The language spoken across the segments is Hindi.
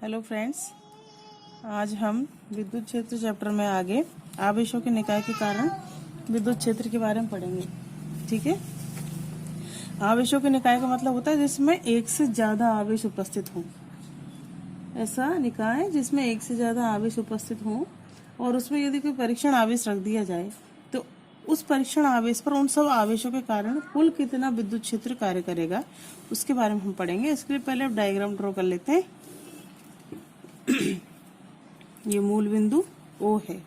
हेलो फ्रेंड्स, आज हम विद्युत क्षेत्र चैप्टर में आगे आवेशों के निकाय के कारण विद्युत क्षेत्र के बारे में पढ़ेंगे। ठीक है। आवेशों के निकाय का मतलब होता है जिसमें एक से ज्यादा आवेश उपस्थित हों। ऐसा निकाय जिसमें एक से ज्यादा आवेश उपस्थित हों और उसमें यदि कोई परीक्षण आवेश रख दिया जाए तो उस परीक्षण आवेश पर उन सब आवेशों के कारण कुल कितना विद्युत क्षेत्र कार्य करेगा उसके बारे में हम पढ़ेंगे। इसके लिए पहले अब डायग्राम ड्रॉ कर लेते हैं। ये मूल बिंदु O है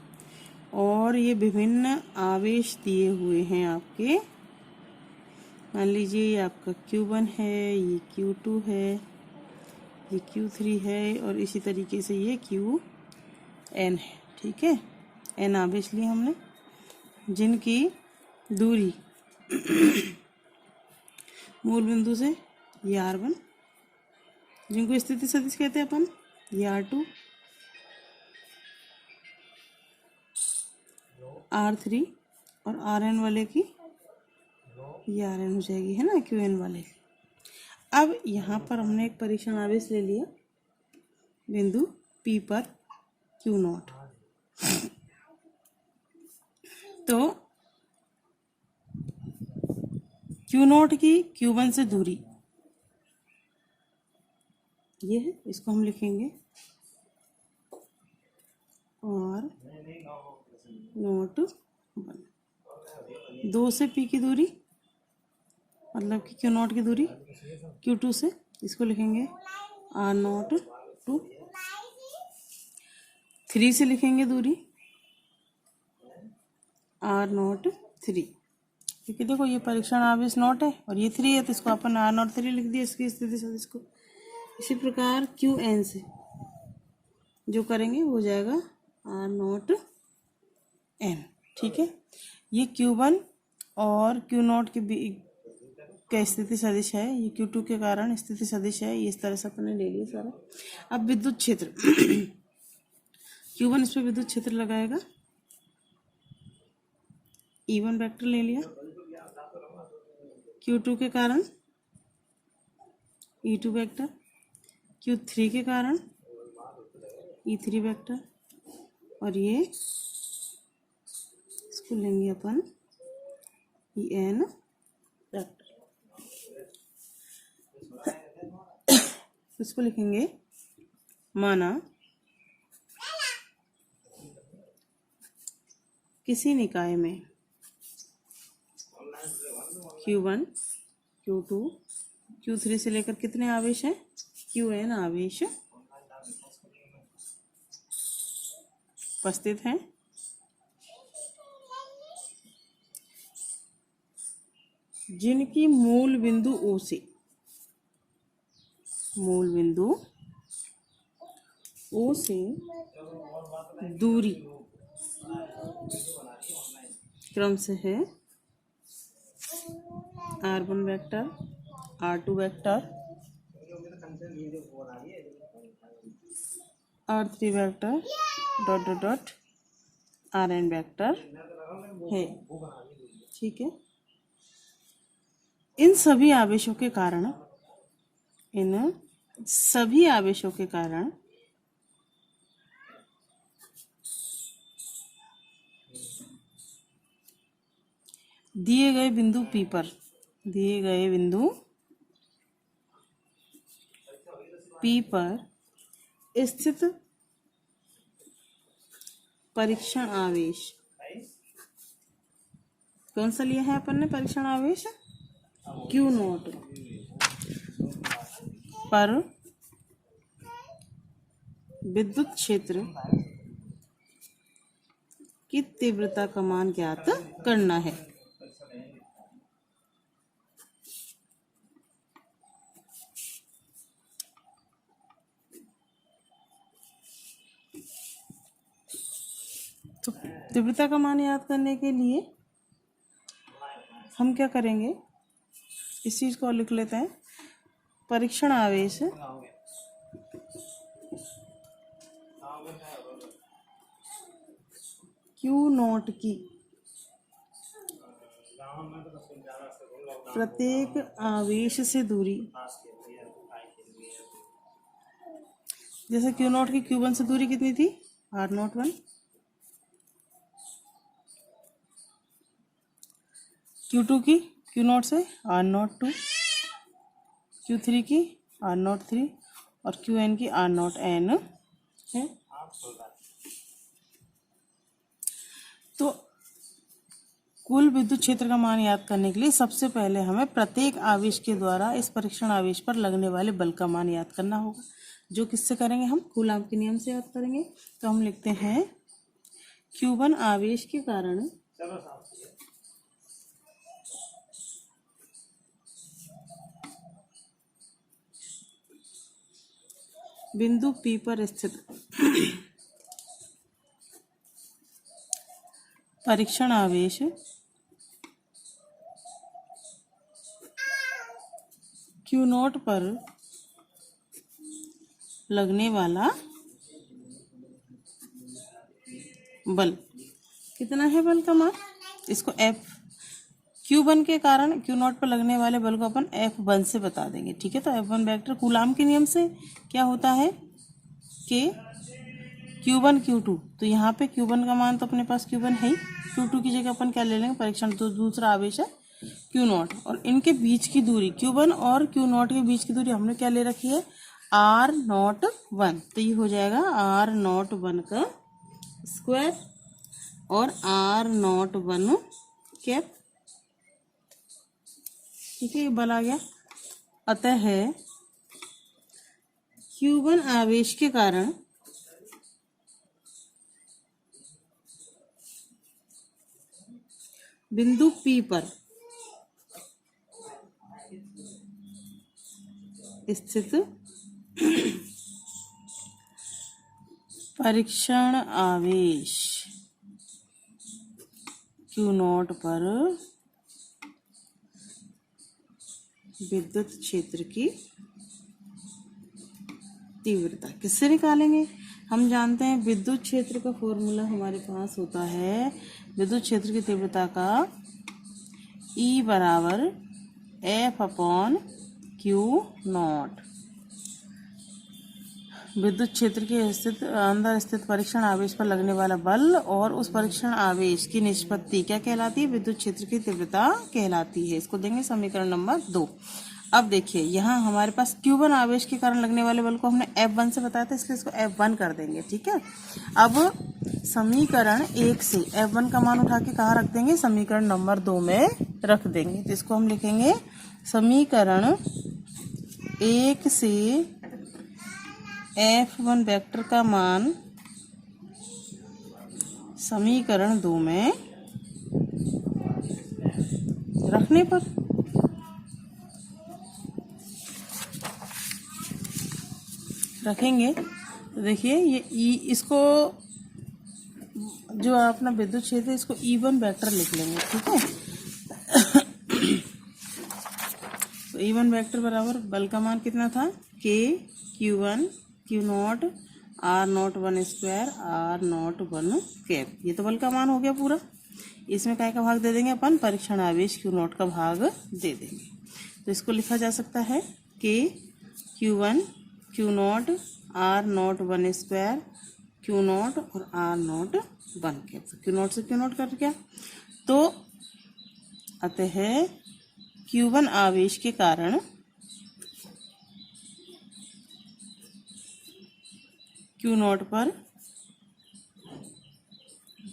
और ये विभिन्न आवेश दिए हुए हैं आपके। मान लीजिए ये आपका Q1 है, ये Q2 है, ये Q3 है और इसी तरीके से ये Qn है। ठीक है, n आवेश लिए हमने जिनकी दूरी मूल बिंदु से ये R1, जिनको स्थिति सदिश कहते हैं अपन, ये R2, R3 और Rn वाले की ये Rn हो जाएगी, है ना, Qn वाले। अब यहाँ पर हमने एक परीक्षण आवेश ले लिया बिंदु P पर Q0। तो Q0 की Q1 से दूरी ये है, इसको हम लिखेंगे और नोट 1। 2 से P की दूरी मतलब कि Q0 की दूरी Q2 से, इसको लिखेंगे R0 2। 3 से लिखेंगे दूरी R0 3, क्योंकि देखो ये परीक्षण आवेश नोट है और ये 3 है तो इसको अपन R0 3 लिख दिया इसकी स्थिति सदिश को। इसी प्रकार Qn से जो करेंगे वो हो जाएगा R0 n। ठीक है, ये Q1 और Q0 के स्थिति सदिश है, ये Q2 के कारण स्थिति सदिश है। ये इस तरह से अपने ले लिया सारा। अब विद्युत क्षेत्र Q1 इस पे विद्युत क्षेत्र लगाएगा, E1 वेक्टर ले लिया, Q2 के कारण E2 वेक्टर, Q3 के कारण E3 वेक्टर और ये इसको लेंगे अपन En वेक्टर। इसको लिखेंगे माना किसी निकाय में Q1 Q2 Q3 से लेकर कितने आवेश हैं, Qn आवेश उपस्थित हैं, जिनकी मूल बिंदु O से दूरी क्रम से है R1 vector, R2 vector, R3 vector dot dot dot Rn vector है। ठीक है, इन सभी आवेशों के कारण दिए गए बिंदु P पर स्थित परीक्षण आवेश, कौन सा लिया है अपन ने परीक्षण आवेश, Q0 पर विद्युत क्षेत्र की तीव्रता का मान ज्ञात करना है। तो तीव्रता का मान याद करने के लिए हम क्या करेंगे, इस चीज को लिख लेते हैं। परीक्षण आवेश Q0 की प्रत्येक आवेश से दूरी जैसे क्यू नॉट की Q1 से दूरी कितनी थी, R01, Q2 की Q0 से R02, Q3 की R03 और Qn की R0n है। तो कुल विद्युत क्षेत्र का मान याद करने के लिए सबसे पहले हमें प्रत्येक आवेश के द्वारा इस परीक्षण आवेश पर लगने वाले बल का मान याद करना होगा, जो किससे करेंगे, हम कूलाम के नियम से याद करेंगे। तो हम लिखते हैं Q1 आवेश के कारण बिंदु P पर स्थित परीक्षण आवेश Q0 पर लगने वाला बल कितना है, बल का मान, इसको F, Q1 के कारण Q0 पर लगने वाले बल को अपन F1 से बता देंगे, ठीक है। तो F1 वेक्टर कूलाम के नियम से क्या होता है कि Q1 Q2, तो यहाँ पे Q1 का मान तो अपने पास Q1 है ही, Q2 की जगह अपन क्या ले लेंगे, परीक्षण तो दूसरा आवेश है Q0, और इनके बीच की दूरी Q1 और Q0 के बीच की दूरी हमने क्या ले रखी है, R01, तो ये हो जाएगा R01 का स्क्वायर और R01 कैप, ठीक है, ये बल आ गया। अतः है Q1 आवेश के कारण बिंदु P पर स्थित परीक्षण आवेश Q0 पर विद्युत क्षेत्र की तीव्रता किससे निकालेंगे, हम जानते हैं विद्युत क्षेत्र का फॉर्मूला हमारे पास होता है विद्युत क्षेत्र की तीव्रता का E बराबर F/Q0। विद्युत क्षेत्र के अंदर स्थित परीक्षण आवेश पर लगने वाला बल और उस परीक्षण आवेश की निष्पत्ति क्या कहलाती है, विद्युत क्षेत्र की तीव्रता कहलाती है। इसको देंगे समीकरण नंबर 2। अब देखिए यहाँ हमारे पास Q1 आवेश के कारण लगने वाले बल को हमने F1 से बताया था, इसलिए इसको F1 कर देंगे, ठीक है। अब समीकरण 1 से F1 का मान उठा के कहाँ रख देंगे, समीकरण नंबर 2 में रख देंगे। तो इसको हम लिखेंगे समीकरण 1 से F1 वेक्टर का मान समीकरण 2 में रखने पर रखेंगे तो देखिए ये इसको जो अपना विद्युत क्षेत्र है इसको E1 वेक्टर लिख लेंगे, ठीक है। तो E1 वेक्टर बराबर बल का मान कितना था, K Q1 Q0 R01 square R01 cap, ये तो बल का मान हो गया पूरा। इसमें काय का भाग दे देंगे अपन, परीक्षण आवेश Q0 का भाग दे देंगे। तो इसको लिखा जा सकता है K Q1 Q0 R01 square Q0 और R01 कैप, Q0 से Q0 कर क्या, तो अतः Q1 आवेश के कारण Q0 पर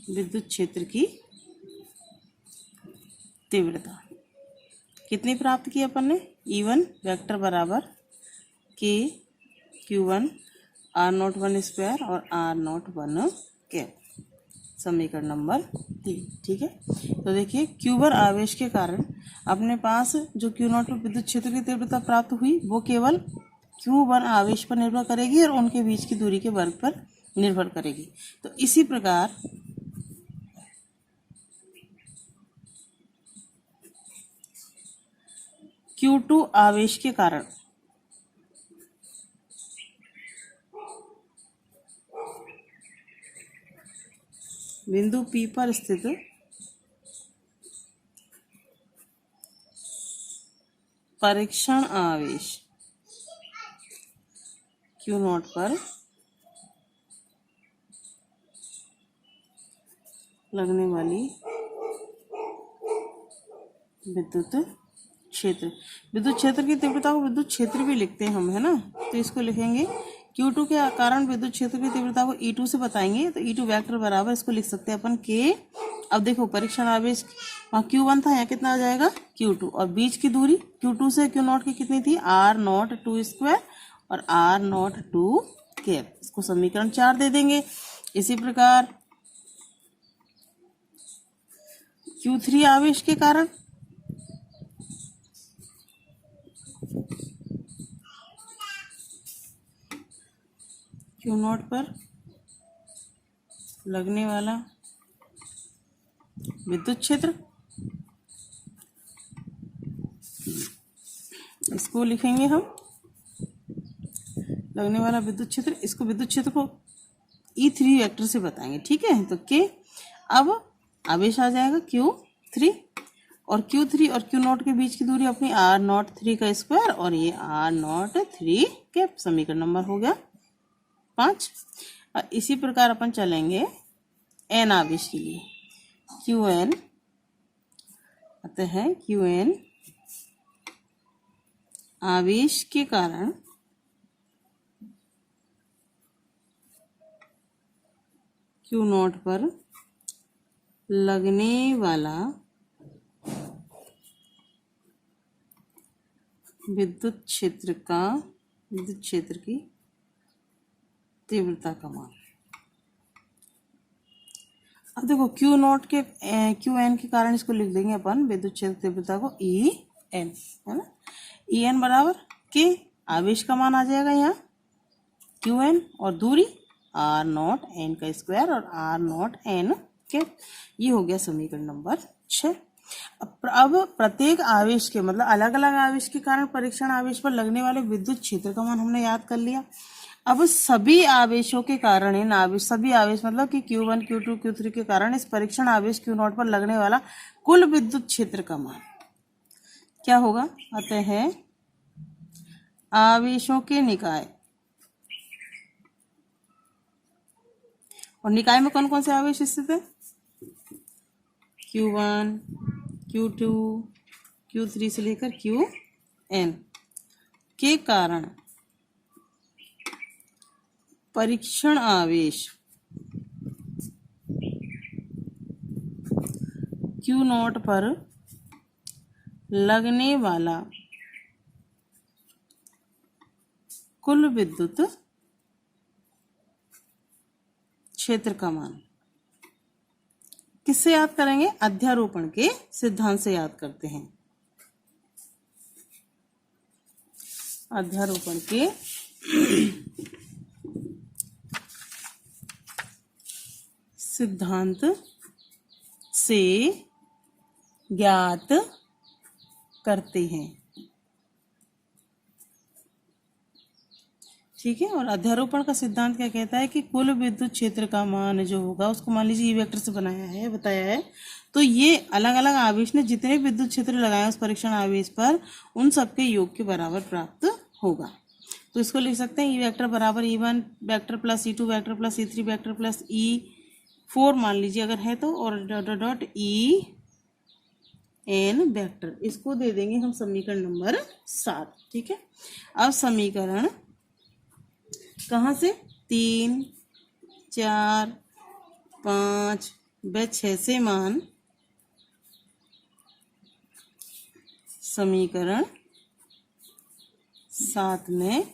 विद्युत क्षेत्र की तीव्रता कितनी प्राप्त की अपन ने, E1 वेक्टर बराबर K Q1 R01 स्क्वायर और R01 कैप, समीकरण नंबर 3, ठीक है। तो देखिए Q1 आवेश के कारण अपने पास जो Q0 पर विद्युत क्षेत्र की तीव्रता प्राप्त हुई वो केवल Q1 आवेश पर निर्भर करेगी और उनके बीच की दूरी के वर्ग पर निर्भर करेगी। तो इसी प्रकार Q2 आवेश के कारण बिंदु P पर स्थित परीक्षण आवेश Q0 पर लगने वाली विद्युत क्षेत्र। विद्युत क्षेत्र की तीव्रता को विद्युत क्षेत्र भी लिखते हैं हम, है ना। तो इसको लिखेंगे Q2 के कारण विद्युत क्षेत्र की तीव्रता को E2 से बताएंगे। तो E2 वेक्टर बराबर इसको लिख सकते हैं अपन K। अब देखो परीक्षण आवेश वहाँ Q1 था, यहाँ कितना आ जाएगा Q2, और बीच की दूरी Q2 से Q0 की कितनी थी R0 2 स्क्वायर और R0 2 कैप। इसको समीकरण 4 दे देंगे। इसी प्रकार Q3 आवेश के कारण Q0 पर लगने वाला विद्युत क्षेत्र, इसको लिखेंगे हम लगने वाला विद्युत क्षेत्र। इसको विद्युत क्षेत्र को E3 वेक्टर से बताएंगे, ठीक है। तो के अब आवेश आ जाएगा Q3, और Q3 और Q0 के बीच की दूरी अपनी R0 3 का स्क्वायर और ये R0 3 कैप। समीकरण नंबर हो गया 5। और इसी प्रकार अपन चलेंगे N आवेश के लिए। Qn अतः है Qn आवेश के कारण Q0 पर लगने वाला विद्युत क्षेत्र की तीव्रता का मान। अब देखो Q0 के Qn के कारण इसको लिख देंगे अपन विद्युत क्षेत्र तीव्रता को En, है ना। En बराबर के आवेश का मान आ जाएगा यहाँ Qn और दूरी R0 n का स्क्वायर और R0 n के। ये हो गया समीकरण नंबर 6। अब प्रत्येक आवेश के मतलब अलग अलग आवेश के कारण परीक्षण आवेश पर लगने वाले विद्युत क्षेत्र का मान हमने याद कर लिया। अब सभी आवेशों के कारण सभी आवेश मतलब कि Q1 Q2 Q3 के कारण इस परीक्षण आवेश Q0 पर लगने वाला कुल विद्युत क्षेत्र का मान क्या होगा। अतः है आवेशों के निकाय, और निकाय में कौन कौन से आवेश स्थित है Q1 Q2 Q3 से लेकर Qn के कारण परीक्षण आवेश Q0 पर लगने वाला कुल विद्युत क्षेत्र का मान किससे याद करेंगे, अध्यारोपण के सिद्धांत से याद करते हैं। अध्यारोपण के सिद्धांत से ज्ञात करते हैं, ठीक है। और अध्यारोपण का सिद्धांत क्या कहता है कि कुल विद्युत क्षेत्र का मान जो होगा उसको मान लीजिए ई वेक्टर से बताया है। तो ये अलग अलग आवेश ने जितने विद्युत क्षेत्र लगाए उस परीक्षण आवेश पर उन सबके योग के बराबर प्राप्त होगा। तो इसको लिख सकते हैं ई वेक्टर बराबर E1 vector plus E2 vector plus E3 vector plus E4 मान लीजिए अगर है तो, और डॉट En वेक्टर। इसको दे देंगे हम समीकरण नंबर 7, ठीक है। अब समीकरण कहाँ से 3 4 5 व 6 से मान समीकरण 7 में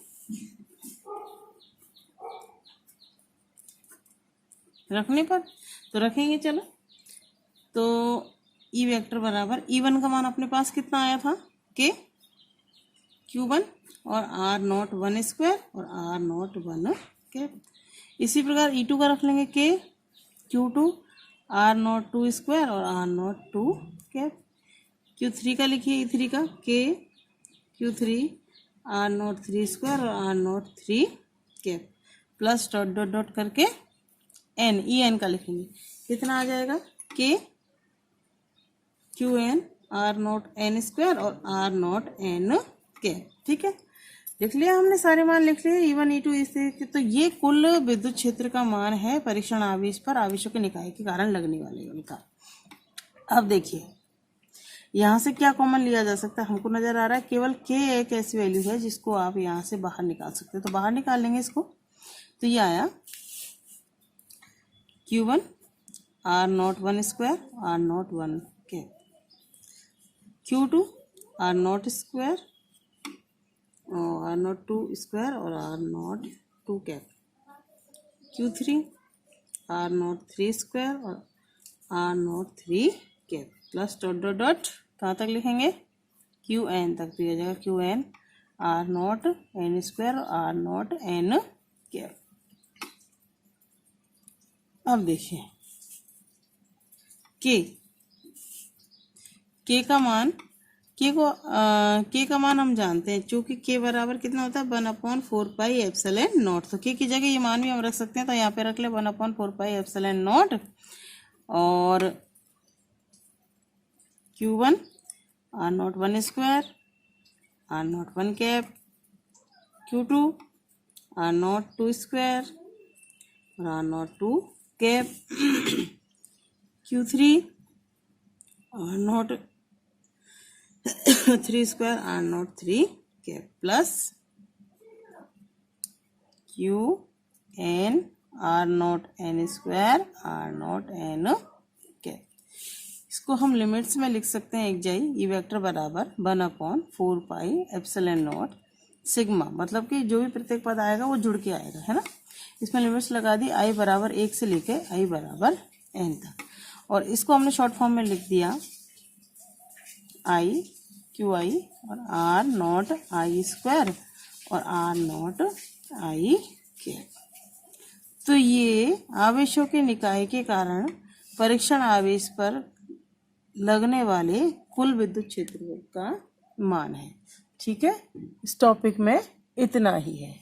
रखने पर तो रखेंगे। चलो तो ई वेक्टर बराबर E1 का मान अपने पास कितना आया था के Q1 और R0 1 स्क्वायर और R0 1 कैप। इसी प्रकार E2 का रख लेंगे के Q2 R0 2 स्क्वायर और R0 2 कैप। Q3 का लिखिए E3 का के Q3 R0 3 स्क्वायर और R0 3 cap plus dot dot dot करके En का लिखेंगे कितना आ जाएगा के Qn R0 n स्क्वायर और R0 n कैप, ठीक है। लिख लिया हमने, सारे मान लिख लिए, E1 E2 E3। तो ये कुल विद्युत क्षेत्र का मान है परीक्षण आवेश पर आवेशों के निकाय के कारण लगने वाले उनका। अब देखिए यहाँ से क्या कॉमन लिया जा सकता है, हमको नजर आ रहा है केवल K एक ऐसी वैल्यू है जिसको आप यहाँ से बाहर निकाल सकते हैं, तो बाहर निकाल लेंगे इसको। तो ये आया Q1 R01 square R01 cap, Q2 R0 square और R02 स्क्वायर और R02 cap, Q3 R03 square और R03 cap, plus dot dot dot कहाँ तक लिखेंगे, QN तक दिया जाएगा, QN R0 N स्क्वायर और R0 N कैप। अब देखिए K का मान, K का मान हम जानते हैं, चूंकि K बराबर कितना होता है 1/4πε0। तो K की जगह ये मान भी हम रख सकते हैं, तो यहाँ पे रख ले 1/4πε0। और Q1 R01 square R01 cap, Q2 R02 square और R02 cap, Q3 R03 square R03 cap, plus QN R0 N square R0 N cap. इसको हम लिमिट्स में लिख सकते हैं, एक जाई ई वेक्टर बराबर 1/4πε0 सिग्मा, मतलब कि जो भी प्रत्येक पद आएगा वो जुड़ के आएगा, है ना। इसमें लिमिट्स लगा दी, i बराबर 1 से लेके i बराबर n तक, और इसको हमने शॉर्ट फॉर्म में लिख दिया i QI और R0 I स्क्वायर और R0 I कैप। तो ये आवेशों के निकाय के कारण परीक्षण आवेश पर लगने वाले कुल विद्युत क्षेत्र का मान है। ठीक है, इस टॉपिक में इतना ही है।